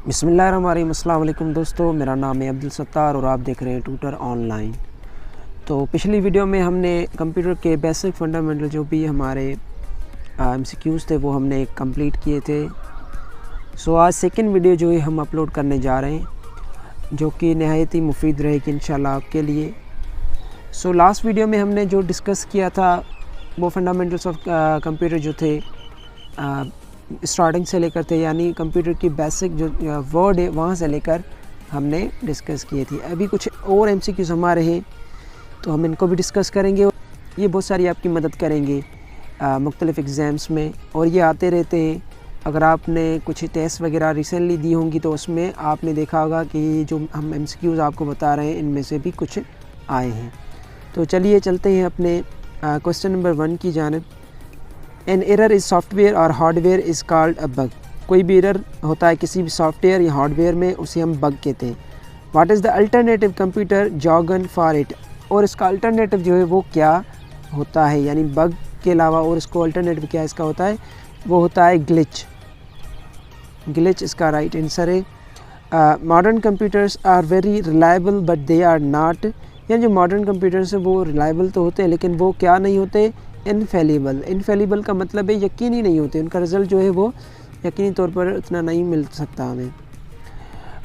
बिस्मिल्लाहिर्रहमानिर्रहीम। अस्सलाम वालेकुम दोस्तों, मेरा नाम है अब्दुल सत्तार और आप देख रहे हैं ट्यूटर ऑनलाइन। तो पिछली वीडियो में हमने कंप्यूटर के बेसिक फंडामेंटल जो भी हमारे एमसीक्यूज़ थे वो हमने कंप्लीट किए थे। सो आज सेकंड वीडियो जो है हम अपलोड करने जा रहे हैं जो कि नहायत ही मुफीद रहेगी इंशाल्लाह आपके लिए। सो लास्ट वीडियो में हमने जो डिस्कस किया था वो फंडामेंटल्स ऑफ कंप्यूटर जो थे स्टार्टिंग से लेकर थे, यानी कंप्यूटर की बेसिक जो वर्ड है वहाँ से लेकर हमने डिस्कस किए थे। अभी कुछ और एमसीक्यूज़ हमारे हैं तो हम इनको भी डिस्कस करेंगे। ये बहुत सारी आपकी मदद करेंगे मुख्तलिफ एग्ज़ाम्स में और ये आते रहते हैं। अगर आपने कुछ टेस्ट वगैरह रिसेंटली दी होंगी तो उसमें आपने देखा होगा कि जो हम एमसीक्यूज़ आपको बता रहे हैं इनमें से भी कुछ आए हैं। तो चलिए चलते हैं अपने क्वेश्चन नंबर 1 की जानिब। एन एरर इज़ सॉफ्टवेयर और hardware is called a bug. कोई भी एरर होता है किसी भी सॉफ्टवेयर या हार्डवेयर में, उसे हम बग कहते हैं। What is the alternative computer jargon for it. और इसका अल्टरनेटिव जो है वो क्या होता है, यानी बग के अलावा और इसको अल्टरनेटिव क्या इसका होता है, वो होता है ग्लिच। ग्लिच इसका राइट आंसर है। Modern computers are very reliable but they are not. यानी जो मॉडर्न कंप्यूटर्स है वो रिलायबल तो होते हैं लेकिन वो क्या नहीं होते, इनफेलिबल। इनफेलिबल का मतलब है यकीनी नहीं होते, उनका रिज़ल्ट जो है वो यकीनी तौर पर उतना नहीं मिल सकता हमें।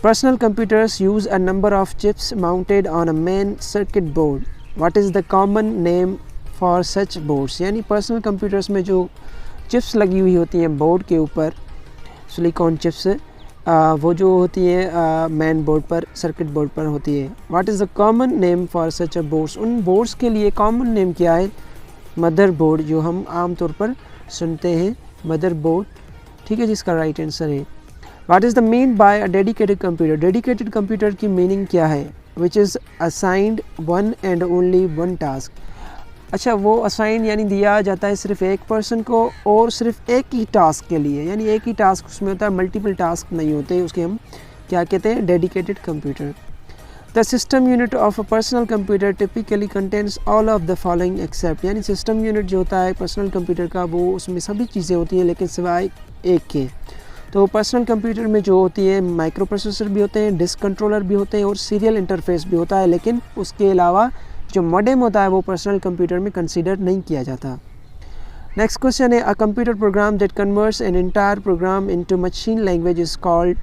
Personal computers use a number of chips mounted on a main circuit board. What is the common name for such boards. यानी पर्सनल कंप्यूटर्स में जो चिप्स लगी हुई होती हैं बोर्ड के ऊपर, सिलिकॉन चिप्स, वो जो होती है मेन बोर्ड पर, सर्किट बोर्ड पर होती है। What is the common name for such a boards. उन बोर्ड्स के लिए कॉमन नेम क्या है, मदर बोर्ड, जो हम आम तौर पर सुनते हैं मदर बोर्ड, ठीक है, जिसका राइट आंसर है। What is the mean by a dedicated computer. Dedicated computer की मीनिंग क्या है, which is assigned one and only one task. अच्छा, वो असाइन यानी दिया जाता है सिर्फ एक पर्सन को और सिर्फ एक ही टास्क के लिए, यानी एक ही टास्क उसमें होता है, मल्टीपल टास्क नहीं होते, उसके हम क्या कहते हैं, dedicated computer. The system unit of a personal computer typically contains all of the following except। यानी सिस्टम यूनिट जो होता है पर्सनल कंप्यूटर का वो उसमें सभी चीज़ें होती हैं लेकिन सिवाय एक के। तो पर्सनल कंप्यूटर में जो होती है माइक्रो प्रोसेसर भी होते हैं, डिस्क कंट्रोलर भी होते हैं और सीरियल इंटरफेस भी होता है, लेकिन उसके अलावा जो मॉडेम होता है वो पर्सनल कंप्यूटर में कंसिडर नहीं किया जाता। नेक्स्ट क्वेश्चन है, अ computer programme that converts an entire programme into machine language is called.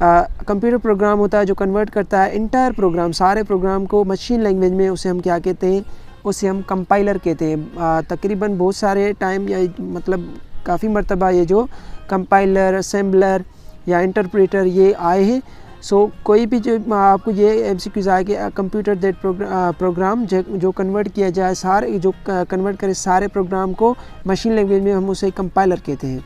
Computer program होता है जो कन्वर्ट करता है इंटायर प्रोग्राम, सारे प्रोग्राम को मशीन लैंग्वेज में, उसे हम क्या कहते हैं, उसे हम कंपाइलर कहते हैं। तकरीबन बहुत सारे टाइम या मतलब काफ़ी मरतबा ये जो कंपाइलर, असेंबलर या इंटरप्रेटर ये आए हैं। सो कोई भी जो आपको ये एमसीक्यूज़ आए कि कंप्यूटर दैट प्रोग्राम जो कन्वर्ट किया जाए, सारे जो कन्वर्ट करे सारे प्रोग्राम को मशीन लैंग्वेज में, हम उसे कंपाइलर कहते हैं।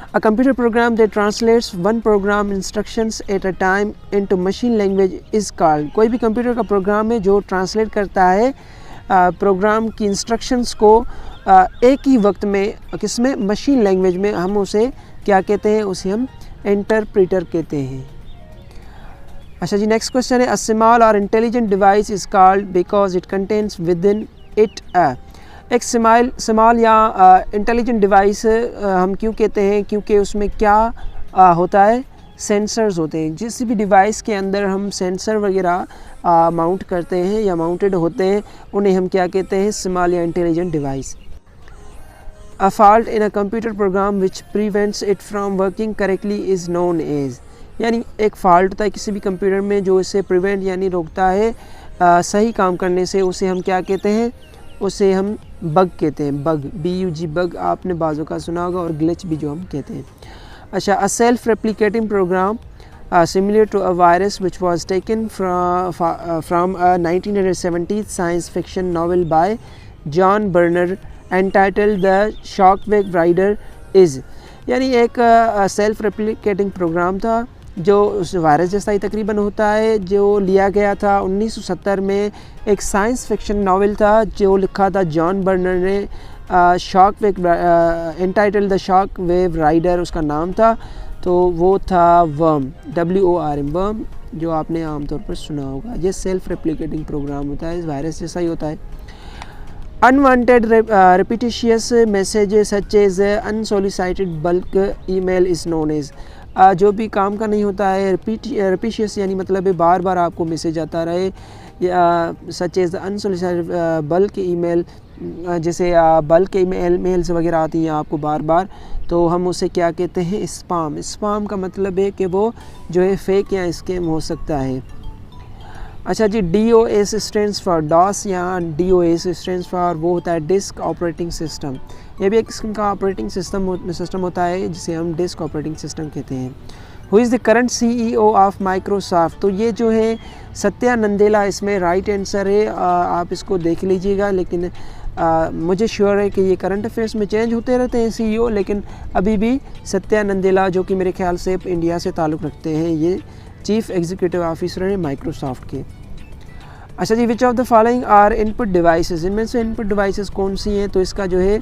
A computer program that translates one program instructions at a time into machine language is called। कोई भी कंप्यूटर का प्रोग्राम है जो ट्रांसलेट करता है प्रोग्राम की इंस्ट्रक्शंस को एक ही वक्त में, किसमें, मशीन लैंग्वेज में, हम उसे क्या कहते हैं, उसे हम इंटरप्रेटर कहते हैं। अच्छा जी, नेक्स्ट क्वेश्चन है, अ स्मॉल और intelligent device is called because it contains with in it a. एक स्मॉल या इंटेलिजेंट डिवाइस हम क्यों कहते हैं, क्योंकि उसमें क्या होता है, सेंसर्स होते हैं। जिस भी डिवाइस के अंदर हम सेंसर वगैरह माउंट करते हैं या माउंटेड होते हैं उन्हें हम क्या कहते हैं, स्मॉल या intelligent device. A fault in a computer program which prevents it from working correctly is known as. यानी एक फ़ॉल्ट होता है किसी भी कंप्यूटर में जो इसे प्रिवेंट यानी रोकता है सही काम करने से, उसे हम क्या कहते हैं, उसे हम बग कहते हैं। बग, BUG, बग आपने बाज़ों का सुना होगा, और ग्लिच भी जो हम कहते हैं। अच्छा, a self replicating program similar to a virus which was taken from a 1970 science fiction novel by John Brunner entitled the shockwave rider is. यानी एक सेल्फ रेप्लिकेटिंग प्रोग्राम था जो उस वायरस जैसा ही तकरीबन होता है, जो लिया गया था 1970 में। एक साइंस फिक्शन नावल था जो लिखा था जॉन बर्नर ने, shock wave, entitled the shock wave rider उसका नाम था। तो वो था वर्म, WORM, वर्म, जो आपने आमतौर पर सुना होगा। ये सेल्फ रेप्लिकेटिंग प्रोग्राम होता है, इस वायरस जैसा ही होता है। Unwanted repetitious messages such as unsolicited bulk email is known as जो भी काम का नहीं होता है repetitious यानी मतलब है बार बार आपको मैसेज आता रहे, या such as unsolicited bulk email जैसे बल्क मेल्स वगैरह आती हैं आपको बार बार, तो हम उसे क्या कहते हैं, स्पाम। स्पाम का मतलब है कि वो जो है फेक या स्कैम हो सकता है। अच्छा जी, DOS स्टैंड्स फॉर डॉस या DOS स्टैंड्स फॉर वो होता है डिस्क ऑपरेटिंग सिस्टम। ये भी एक किस्म का ऑपरेटिंग सिस्टम होता है जिसे हम डिस्क ऑपरेटिंग सिस्टम कहते हैं। Who is the current CEO of Microsoft, तो ये जो है सत्या नंदेला इसमें राइट आंसर है। आप इसको देख लीजिएगा, लेकिन मुझे श्योर है कि ये करंट अफेयर्स में चेंज होते रहते हैं CEO, लेकिन अभी भी सत्या नंदेला जो कि मेरे ख्याल से इंडिया से ताल्लुक़ रखते हैं, ये चीफ एग्जीक्यूटिव ऑफिसर हैं माइक्रोसॉफ्ट के। अच्छा जी, which of the following are input devices, इनमें से इनपुट डिवाइसेस कौन सी हैं, तो इसका जो है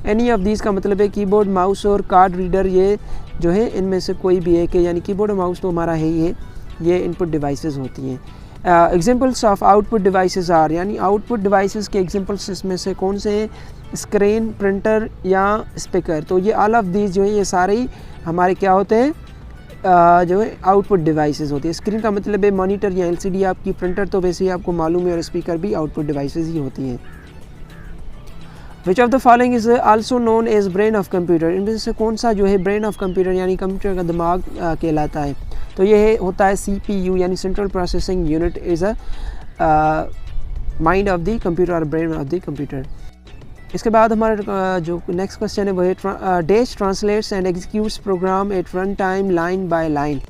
एनी ऑफ दीज का मतलब है कीबोर्ड, माउस और कार्ड रीडर, ये जो है इनमें से कोई भी है कि, यानी कीबोर्ड और माउस तो हमारा है ही है, ये इनपुट डिवाइसेस होती हैं। Examples of output devices are, यानी आउटपुट डिवाइसेस के एग्जांपल्स इसमें से कौन से हैं, स्क्रीन, प्रिंटर या स्पीकर, तो ये ऑल ऑफ दीज जो है ये सारे ही हमारे क्या होते हैं, जो है आउटपुट डिवाइसेस होती है। स्क्रीन का मतलब है मॉनिटर या LCD आपकी, प्रिंटर तो वैसे ही आपको मालूम है, और स्पीकर भी आउटपुट डिवाइसेस ही होती हैं। Which of the following is also known as brain of computer, इनमें से कौन सा जो है ब्रेन ऑफ कंप्यूटर यानी कंप्यूटर का दिमाग कहलाता है, तो ये होता है CPU यानी central processing unit is a mind of the computer और ब्रेन ऑफ द कंप्यूटर। इसके बाद हमारा जो नेक्स्ट क्वेश्चन है वो है dash translates and executes program at run time line by line,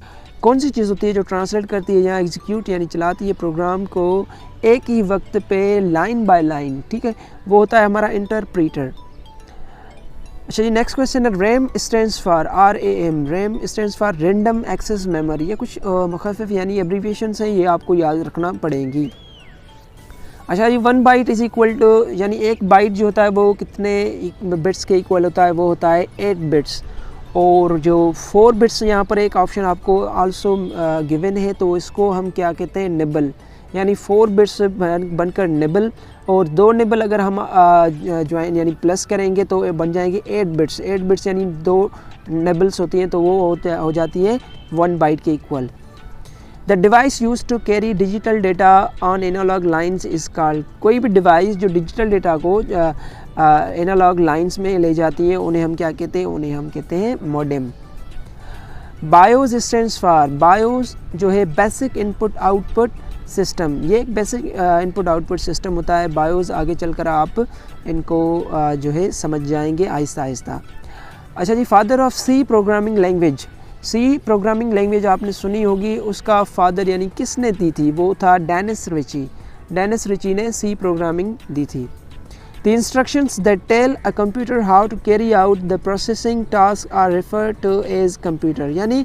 कौन सी चीज़ होती है जो ट्रांसलेट करती है या एग्जीक्यूट यानी चलाती है प्रोग्राम को एक ही वक्त पे लाइन बाय लाइन, ठीक है, वो होता है हमारा इंटरप्रीटर। अच्छा जी, नेक्स्ट क्वेश्चन है RAM stands for RAM, RAM stands for random access memory, ये कुछ मुख्तलिफ यानी एब्रीविएशंस हैं, ये आपको याद रखना पड़ेंगी। अच्छा जी, 1 बाइट इज़ इक्वल टू, यानी एक बाइट जो होता है वो कितने बिट्स के इक्वल होता है, वो होता है 8 बिट्स, और जो 4 बिट्स यहाँ पर एक ऑप्शन आपको आल्सो गिवन है, तो इसको हम क्या कहते हैं, निबल, यानी 4 बिट्स बनकर निबल, और 2 निबल अगर हम ज्वाइन यानी प्लस करेंगे तो बन जाएंगे 8 बिट्स। 8 बिट्स यानी 2 निबल्स होती हैं, तो वो हो जाती है 1 बाइट के equal. The device use to carry digital data on analog lines is called, कोई भी डिवाइस जो डिजिटल डेटा को एनालॉग लाइन्स में ले जाती है उन्हें हम क्या कहते हैं, उन्हें हम कहते हैं modem. BIOS stands for, BIOS जो है बेसिक इनपुट आउटपुट सिस्टम, ये एक बेसिक इनपुट आउटपुट सिस्टम होता है। बायोस आगे चलकर आप इनको जो है समझ जाएंगे आहिस्ता आहिस्ता। अच्छा जी, father of C programming language, C programming language आपने सुनी होगी, उसका फादर यानी किसने दी थी, वो था डेनिस रिची। डेनिस रिची ने C प्रोग्रामिंग दी थी। The instructions that tell a computer how to carry out the processing task are refer to as computer, यानी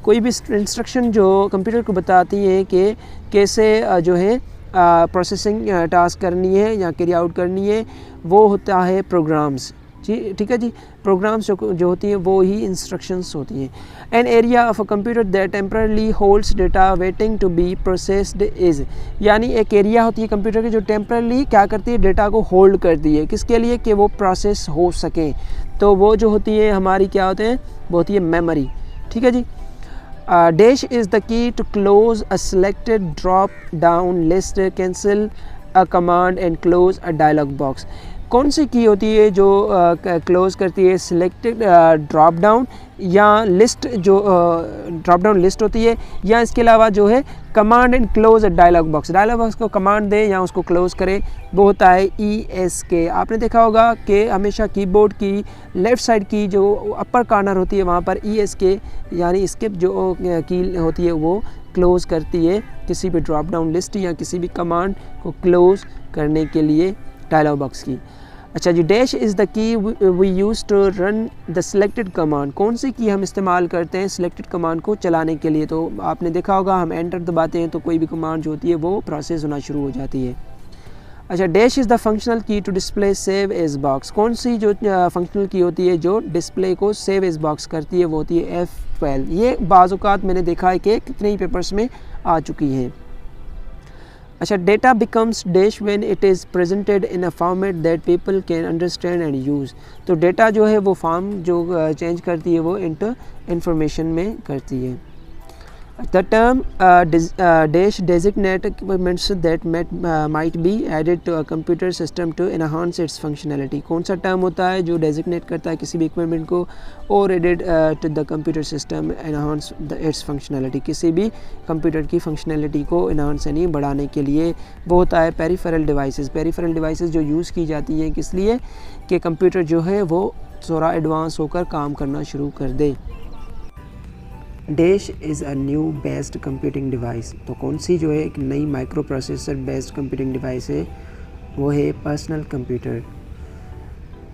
कोई भी इंस्ट्रक्शन जो कंप्यूटर को बताती है कि कैसे जो है प्रोसेसिंग टास्क करनी है या कैरी आउट करनी है, वो होता है प्रोग्राम्स जी, ठीक है जी। प्रोग्राम्स जो होती हैं वो ही इंस्ट्रक्शंस होती हैं। An area of a computer that temporarily holds data waiting to be processed is, यानी एक एरिया होती है कंप्यूटर की जो टेम्परली क्या करती है, डेटा को होल्ड करती है, किसके लिए, कि वो प्रोसेस हो सके, तो वो जो होती है हमारी क्या होते हैं, वो होती है मेमोरी, ठीक है जी। Dash is the key to close a selected drop down list, cancel a command and close a dialogue box, कौन सी की होती है जो क्लोज़ करती है सिलेक्टेड ड्रॉप डाउन या लिस्ट, जो ड्रॉप डाउन लिस्ट होती है, या इसके अलावा जो है command and close dialogue box, dialogue box को कमांड दे या उसको क्लोज़ करे, वो होता है ESK। आपने देखा होगा कि हमेशा कीबोर्ड की लेफ़्ट साइड की जो अपर कॉर्नर होती है वहाँ पर ESK यानी स्किप जो की होती है वो क्लोज़ करती है किसी भी ड्रॉप डाउन लिस्ट या किसी भी कमांड को क्लोज़ करने के लिए डायलॉग बॉक्स की। अच्छा जी, dash is the key we use to run the selected command, कौन सी की हम इस्तेमाल करते हैं सिलेक्टेड कमांड को चलाने के लिए, तो आपने देखा होगा हम एंटर दबाते हैं तो कोई भी कमांड जो होती है वो प्रोसेस होना शुरू हो जाती है। अच्छा, dash is the functional key to display save as box, कौन सी जो फंक्शनल की होती है जो डिस्प्ले को सेव एज बॉक्स करती है, वो होती है F12। ये बाज़ औक़ात मैंने देखा है कि कितने ही पेपर्स में आ चुकी है। अच्छा, data becomes dash when it is presented in a format that people can understand and use. तो डेटा जो है वो फॉर्म जो चेंज करती है वो इंटू इन्फॉर्मेशन में करती है। The term dash designate equipments that might be added to a computer system to enhance its functionality। कौन सा टर्म होता है जो डेजिग्नेट करता है किसी भी इक्विपमेंट को और added to the computer system enhance its functionality, किसी भी कंप्यूटर की फंक्शनैलिटी को एनहांस यानी बढ़ाने के लिए वो होता है पेरिफेरल डिवाइसेस। पेरिफेरल डिवाइसेस जो यूज़ की जाती हैं किस लिए कि कंप्यूटर जो है वो थोड़ा एडवांस होकर काम करना शुरू कर दे। Dash is a new based computing device. तो कौन सी जो है एक नई microprocessor based computing device है वो है personal computer.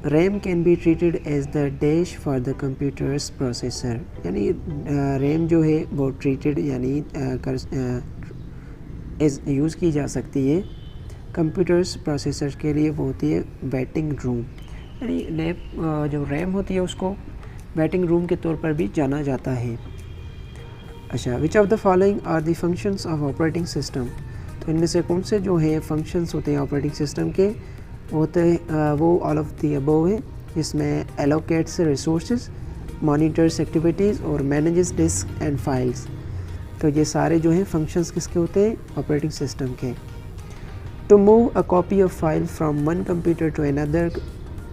RAM can be treated as the dash for the computer's processor, यानी रैम जो है वो ट्रीटेड यानी यूज़ की जा सकती है कंप्यूटर्स प्रोसेसर के लिए, वो होती है वेटिंग रूम। यानी जो रैम होती है उसको वेटिंग रूम के तौर पर भी जाना जाता है। अच्छा, which of the following are the functions of operating system. तो इनमें से कौन से जो हैं फंक्शंस होते हैं ऑपरेटिंग सिस्टम के होते हैं वो ऑल ऑफ द अबव है, जिसमें एलोकेट्स रिसोर्सेज, मॉनिटर्स एक्टिविटीज़ और मैनेजेस डिस्क एंड फाइल्स। तो ये सारे जो हैं फंक्शंस किसके होते हैं ऑपरेटिंग सिस्टम के। To move a copy of file from one computer to another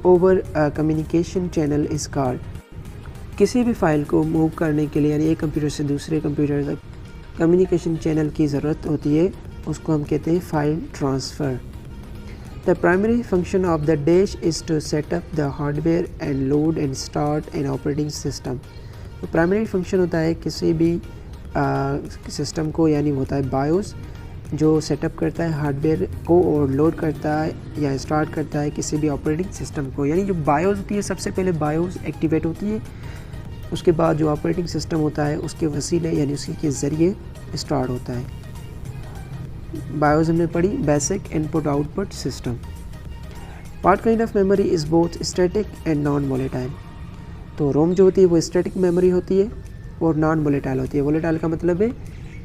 over communication channel is called. किसी भी फाइल को मूव करने के लिए यानी एक कंप्यूटर से दूसरे कंप्यूटर तक कम्युनिकेशन चैनल की ज़रूरत होती है, उसको हम कहते हैं file transfer. The primary function of the dash is to set up the hardware and load and start an operating system. तो प्राइमरी फंक्शन होता है किसी भी सिस्टम को, यानी होता है बायोस, जो सेटअप करता है हार्डवेयर को और लोड करता है या स्टार्ट करता है किसी भी ऑपरेटिंग सिस्टम को। यानी जो बायोस होती है सबसे पहले बायोस एक्टिवेट होती है, उसके बाद जो ऑपरेटिंग सिस्टम होता है उसके वसीले यानी उसी के ज़रिए स्टार्ट होता है। बायोस हमने पढ़ी basic input output system. Part kind of memory is both static and non volatile. तो रोम जो होती है वो स्टैटिक मेमोरी होती है और नॉन वोलेटाइल होती है। वोलेटाइल का मतलब है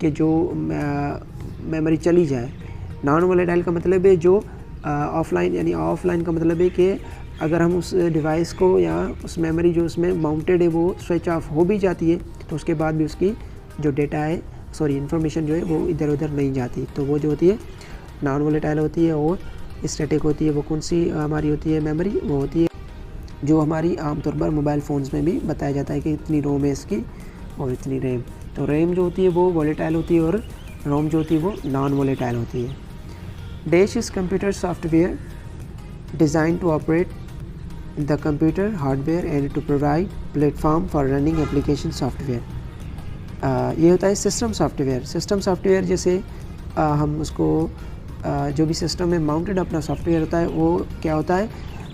कि जो मेमोरी चली जाए, नॉन वोलेटाइल का मतलब है जो ऑफलाइन, यानी ऑफलाइन का मतलब है कि अगर हम उस डिवाइस को या उस मेमोरी जो उसमें माउंटेड है वो स्विच ऑफ हो भी जाती है तो उसके बाद भी उसकी जो डेटा है इन्फॉर्मेशन जो है वो इधर उधर नहीं जाती, तो वो जो होती है नॉन वोलेटाइल होती है। और स्टैटिक होती है वो कौन सी हमारी होती है मेमोरी, वो होती है जो हमारी आमतौर पर मोबाइल फ़ोन्स में भी बताया जाता है कि इतनी रोम है इसकी और इतनी रैम। तो रैम जो होती है वो वोलेटाइल होती है और रोम जो होती है वो नॉन वोलेटाइल होती है। Dash is computer software design to operate the computer hardware and to provide platform for running application software. ये होता है सिस्टम सॉफ्टवेयर। सिस्टम सॉफ्टवेयर जैसे हम उसको जो भी सिस्टम में माउंटेड अपना सॉफ्टवेयर होता है वो क्या होता है,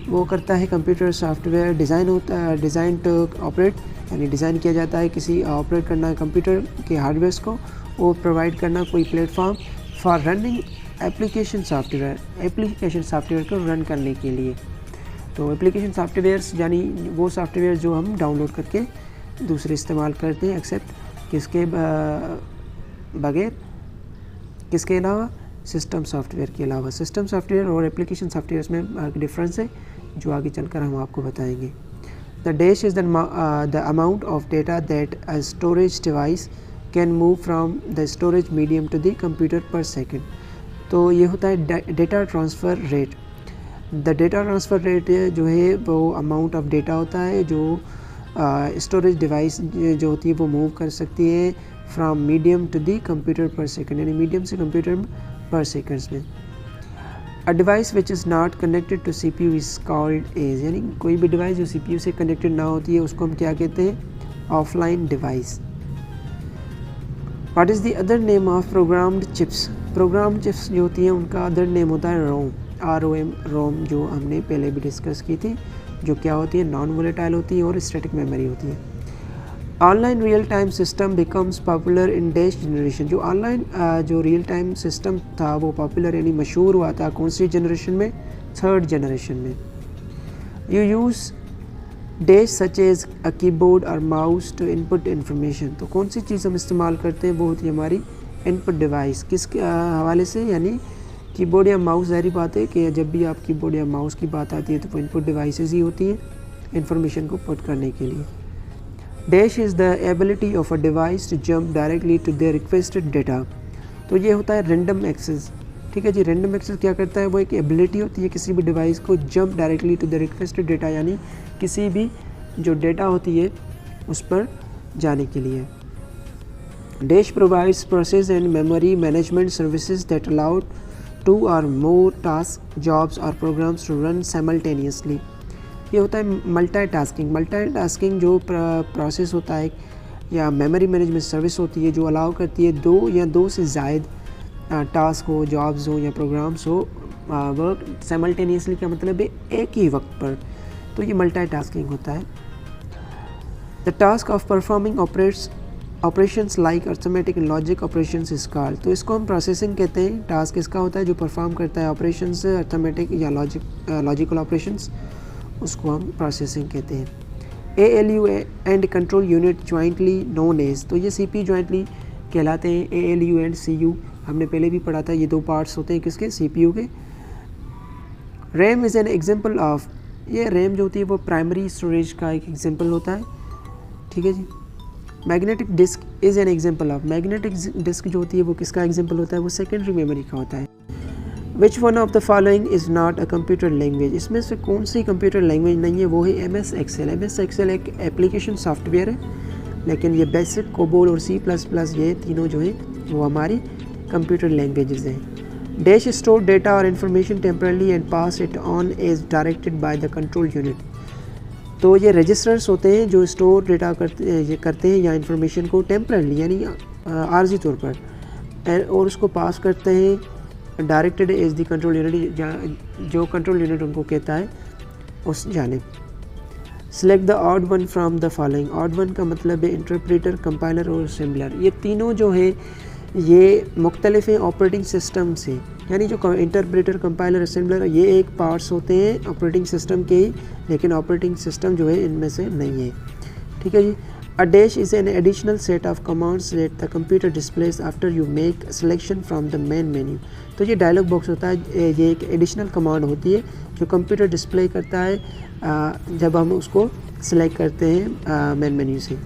वो करता है कंप्यूटर सॉफ्टवेयर डिज़ाइन होता है, डिज़ाइन टू ऑपरेट, यानी डिज़ाइन किया जाता है किसी ऑपरेट करना है कंप्यूटर के हार्डवेयर को, वो प्रोवाइड करना कोई platform for running application software, application software को रन करने के लिए। तो एप्लीकेशन सॉफ्टवेयर्स यानी वो सॉफ्टवेयर जो हम डाउनलोड करके दूसरे इस्तेमाल करते हैं, एक्सेप्ट किसके बगैर, किसके अलावा, सिस्टम सॉफ्टवेयर के अलावा। सिस्टम सॉफ्टवेयर और एप्लीकेशन सॉफ्टवेयर में डिफरेंस है जो आगे चलकर हम आपको बताएंगे। The dash is the amount of data that a storage device can move from the storage medium to the computer पर सेकेंड। तो ये होता है data transfer rate. The data transfer rate जो है वो अमाउंट ऑफ डेटा होता है जो स्टोरेज डिवाइस जो होती है वो मूव कर सकती है from medium to the computer पर सेकेंड, यानी मीडियम से कंप्यूटर पर सेकेंड्स में। A device which is not connected to CPU is called as, यानी कोई भी डिवाइस जो CPU से कनेक्टेड ना होती है उसको हम क्या कहते हैं, offline device. What is the other name of programmed chips. Programmed chips जो होती हैं उनका अदर नेम होता है रोम, ROM, रोम जो हमने पहले भी डिस्कस की थी, जो क्या होती है, नॉन वोलेटाइल होती है और स्टैटिक मेमोरी होती है। Online real time system becomes popular in dash generation. जो ऑनलाइन जो रियल टाइम सिस्टम था वो पॉपुलर यानी मशहूर हुआ था कौन सी जनरेशन में, थर्ड जनरेशन में। You use dash such as a keyboard और माउस टू इनपुट इन्फॉर्मेशन। तो कौन सी चीज़ हम इस्तेमाल करते हैं वो होती है हमारी इनपुट डिवाइस किस हवाले से, यानी कीबोर्ड या माउस। ज़ाहिर बात है कि जब भी आप कीबोर्ड या माउस की बात आती है तो वो इनपुट डिवाइसेस ही होती हैं इंफॉर्मेशन को पुट करने के लिए। Dash is the ability of a device to jump directly to the requested data. तो ये होता है रैंडम एक्सेस। ठीक है जी, रैंडम एक्सेस क्या करता है, वो एक एबिलिटी होती है किसी भी डिवाइस को jump directly to the requested data, यानी किसी भी जो डेटा होती है उस पर जाने के लिए। Dash provides process and memory management services that allow 2 or more tasks, jobs or programs to run simultaneously। ये होता है मल्टीटास्किंग। मल्टीटास्किंग जो प्रोसेस होता है या मेमोरी मैनेजमेंट सर्विस होती है जो अलाउ करती है 2 या 2 से ज़ायद टास्क हो, जॉब्स हो या प्रोग्राम्स हो वर्क साइमल्टेनियसली का मतलब है एक ही वक्त पर, तो ये मल्टीटास्किंग होता है। The task of performing operations like arithmetic and logic operations is called. तो इसको हम प्रोसेसिंग कहते हैं। टास्क इसका होता है जो परफॉर्म करता है ऑपरेशंस अर्थमेटिक या लॉजिकल ऑपरेशंस, उसको हम प्रोसेसिंग कहते हैं। ALU and control unit jointly known as, तो ये CPU जॉइंटली कहलाते हैं। ALU एंड CU हमने पहले भी पढ़ा था, ये 2 पार्ट्स होते हैं किसके, CPU के। RAM is an example of, ये रैम जो होती है वो प्राइमरी स्टोरेज का एक एग्जांपल होता है। ठीक है जी। Magnetic disk is an example of, magnetic disk जो होती है वो किसका एग्जांपल होता है, वो सेकेंडरी मेमोरी का होता है। Which one of the following is not a computer language, इसमें से कौन सी कंप्यूटर लैंग्वेज नहीं है, वो है MS Excel। MS Excel एक एप्लीकेशन सॉफ्टवेयर है, लेकिन ये बेसिक, कोबोल और C++ ये तीनों जो है वो हमारी कंप्यूटर लैंग्वेजेस हैं। डैश स्टोर डेटा और information temporarily and pass it on as directed by the control unit. तो ये रजिस्टर्स होते हैं जो स्टोर डेटा करते हैं या इन्फॉर्मेशन को टेम्परली यानी आर्जी तौर पर, और उसको पास करते हैं directed as the control unit, जो कंट्रोल यूनिट उनको कहता है उस जानिब। Select the odd one from the following, odd one का मतलब है इंटरप्रेटर, कंपाइलर और असेंबलर। ये तीनों जो है ये मुख्तलिफ हैं ऑपरेटिंग सिस्टम से, यानी जो इंटरप्रेटर, कंपाइलर, असेंबलर ये एक पार्ट्स होते हैं ऑपरेटिंग सिस्टम के ही, लेकिन ऑपरेटिंग सिस्टम जो है इनमें से नहीं है। ठीक है जी। A dash is an additional set of commands that the computer displays after you make selection from the main menu. तो ये डायलॉग बॉक्स होता है, ये एक एडिशनल कमांड होती है जो कंप्यूटर डिस्प्ले करता है जब हम उसको सिलेक्ट करते हैं मेन मेन्यू से।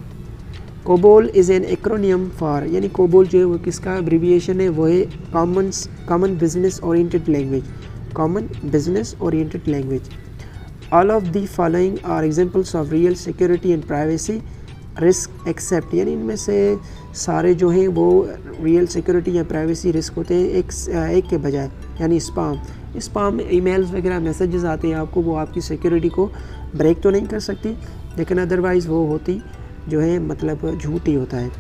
COBOL is an acronym for, यानी कोबोल जो है वो किसका एब्रीविएशन है, वो है common business oriented language, common business oriented language. All of the following are examples of real security and privacy risk except, यानी इनमें से सारे जो हैं वो रियल सिक्योरिटी या प्राइवेसी रिस्क होते हैं एक के बजाय, यानी स्पाम ईमेल्स वगैरह मैसेजेस आते हैं आपको, वो आपकी सिक्योरिटी को ब्रेक तो नहीं कर सकती, लेकिन अदरवाइज़ वो होती जो है मतलब झूठी होता है।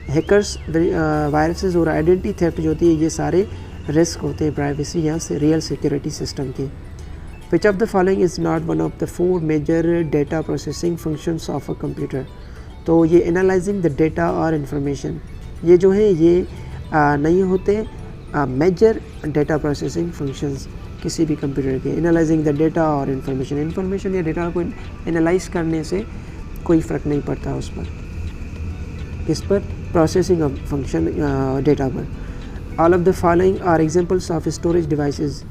हैकर्स, वायरसेस और आइडेंटिटी थेफ्ट जो होती है ये सारे रिस्क होते हैं प्राइवेसी या से रियल सिक्योरिटी सिस्टम के। Which of the following is not one of the 4 major data processing functions of a computer. तो ये एनालाइजिंग द डेटा और इन्फॉर्मेशन ये जो है ये नहीं होते मेजर डेटा प्रोसेसिंग फंक्शंस किसी भी कंप्यूटर के। एनालाइजिंग द डेटा और इन्फॉर्मेशन या डेटा को एनालाइज करने से कोई फ़र्क नहीं पड़ता उस पर, इस पर प्रोसेसिंग ऑफ फंक्शन डेटा पर। All of the following are examples of storage devices,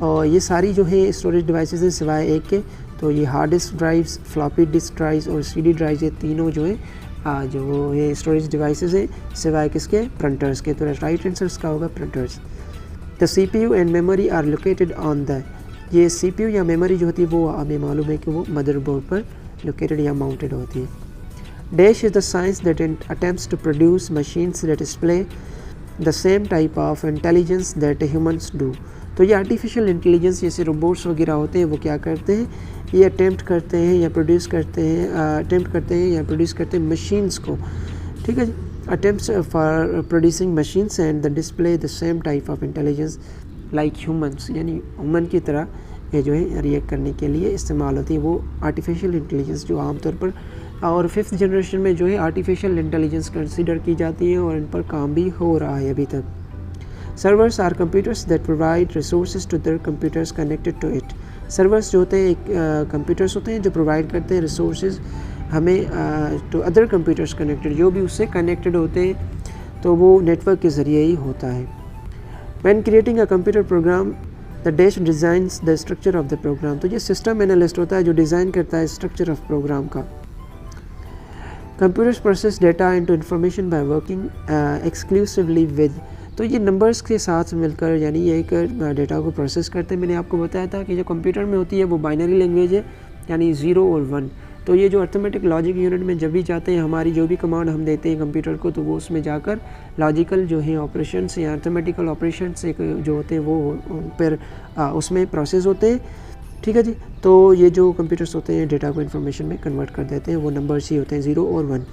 और ये सारी जो है स्टोरेज डिवाइसेस हैं सिवाय एक के, तो ये hard disk drives, floppy disk drives और CD ड्राइव्स, ये तीनों जो है जो ये स्टोरेज डिवाइसेस हैं सिवाय किसके, प्रिंटर्स के। तो राइट आंसर इसका होगा printers. The CPU and memory are located on the, ये CPU या मेमोरी जो होती है वो हमें मालूम है कि वो मदरबोर्ड पर लोकेटेड या माउंटेड होती है। Dash is the science that attempts to produce machines that display the same type of intelligence that humans do. तो ये आर्टिफिशियल इंटेलिजेंस जैसे रोबोट्स वगैरह होते हैं वो क्या करते हैं, ये अटेम्प्ट करते हैं या प्रोड्यूस करते हैं मशीन्स को। ठीक है, attempts for producing machines and the display the same type of intelligence like humans, यानी ह्यूमन की तरह ये जो है रिएक्ट करने के लिए इस्तेमाल होती है वो आर्टिफिशियल इंटेलिजेंस जो आमतौर पर और 5th जनरेशन में जो है आर्टिफिशियल इंटेलिजेंस कंसीडर की जाती है और इन पर काम भी हो रहा है अभी तक। Servers are computers that provide resources to their computers connected to it. Servers जो होते हैं एक कंप्यूटर्स होते हैं जो प्रोवाइड करते हैं रिसोर्सेज हमें टू अदर कंप्यूटर्स कनेक्टेड, जो भी उससे कनेक्टेड होते हैं। तो वो नेटवर्क के ज़रिए ही होता है। When creating a computer program, the dash designs the structure of the program। तो ये सिस्टम एनालिस्ट होता है जो डिज़ाइन करता है स्ट्रक्चर ऑफ प्रोग्राम का। Computers process data into information by working exclusively with। तो ये नंबर्स के साथ मिलकर यानी ये एक डेटा को प्रोसेस करते हैं। मैंने आपको बताया था कि जो कंप्यूटर में होती है वो बाइनरी लैंग्वेज है, यानी 0 और 1। तो ये जो अर्थमेटिक लॉजिक यूनिट में जब भी जाते हैं, हमारी जो भी कमांड हम देते हैं कंप्यूटर को, तो वो उसमें जाकर लॉजिकल जो है ऑपरेशंस या अर्थमेटिकल ऑपरेशंस जो होते हैं वो फिर उसमें प्रोसेस होते हैं। ठीक है जी। तो ये जो कंप्यूटर्स होते हैं डेटा को इन्फॉर्मेशन में कन्वर्ट कर देते हैं, वो नंबर्स ही होते हैं 0 और 1।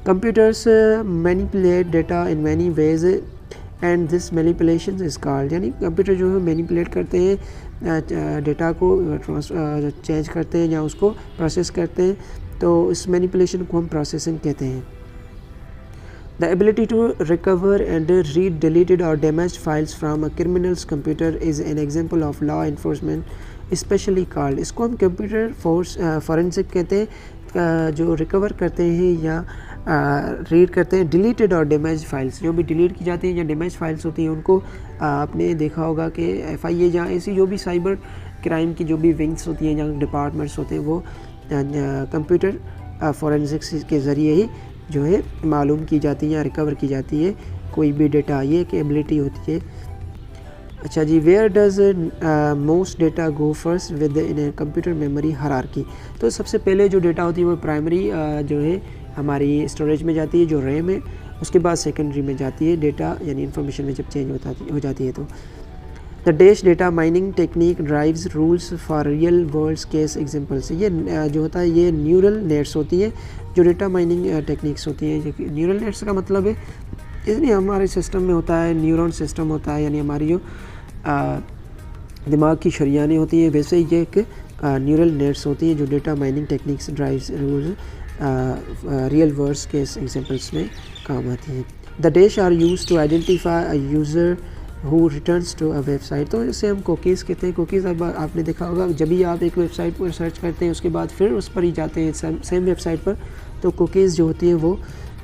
Computers manipulate data in many ways and this manipulation is called. यानी कंप्यूटर जो है मैनिपुलेट करते हैं डेटा को, चेंज करते हैं या उसको प्रोसेस करते हैं, तो इस मैनिपुलेशन को हम प्रोसेसिंग कहते हैं। The ability to recover and read deleted or damaged files from a criminal's computer is an example of law enforcement especially called। इसको हम कंप्यूटर फोरेंसिक कहते हैं, जो रिकवर करते हैं या रीड करते हैं डिलीटेड और डैमेज फाइल्स। जो भी डिलीट की जाती हैं या डैमेज फाइल्स होती हैं उनको आपने देखा होगा कि FIA या ऐसी जो भी साइबर क्राइम की जो भी विंग्स होती हैं या डिपार्टमेंट्स होते हैं वो कंप्यूटर फोरेंसिक्स के ज़रिए ही जो है मालूम की जाती है या रिकवर की जाती है कोई भी डेटा, ये एक एबिलिटी होती है। अच्छा जी, where does most data go first within computer memory hierarchy. तो सबसे पहले जो डेटा होती है वो प्राइमरी जो है हमारी स्टोरेज में जाती है जो रैम है, उसके बाद सेकेंडरी में जाती है डेटा यानी इन्फॉर्मेशन में जब चेंज हो जाती है। तो the dash data mining technique drives rules for real world case examples. ये जो होता है ये न्यूरल नेट्स होती है जो डेटा माइनिंग टेक्निक्स होती हैं। न्यूरल नेट्स का मतलब है इसलिए हमारे सिस्टम में होता है न्यूरॉन सिस्टम होता है, यानी हमारी जो दिमाग की शरियानें होती हैं, वैसे ये एक न्यूरल नेट्स होती हैं जो data mining techniques drives rules real world case examples में काम आती हैं। The dash are used to identify a user who returns to a website. तो इसे हम कुकीज़ कहते हैं। कुकीज़ अब आपने देखा होगा जब भी आप एक वेबसाइट पर सर्च करते हैं उसके बाद फिर उस पर ही जाते हैं सेम वेबसाइट पर, तो कुकीज़ जो होती हैं वो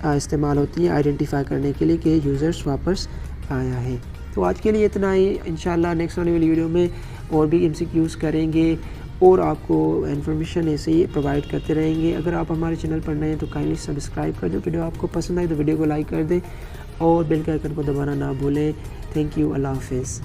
इस्तेमाल होती है आइडेंटिफाई करने के लिए कि यूज़र्स वापस आया है। तो आज के लिए इतना ही। इंशाल्लाह नेक्स्ट आने वाली वीडियो में और भी MCQs करेंगे और आपको इन्फॉर्मेशन ऐसे ही प्रोवाइड करते रहेंगे। अगर आप हमारे चैनल पर नए हैं तो काइंडली सब्सक्राइब कर दो। वीडियो आपको पसंद आए तो वीडियो को लाइक कर दें और बेल के आइकन को दबाना ना भूलें। Thank you. अल्लाह हाफिज़।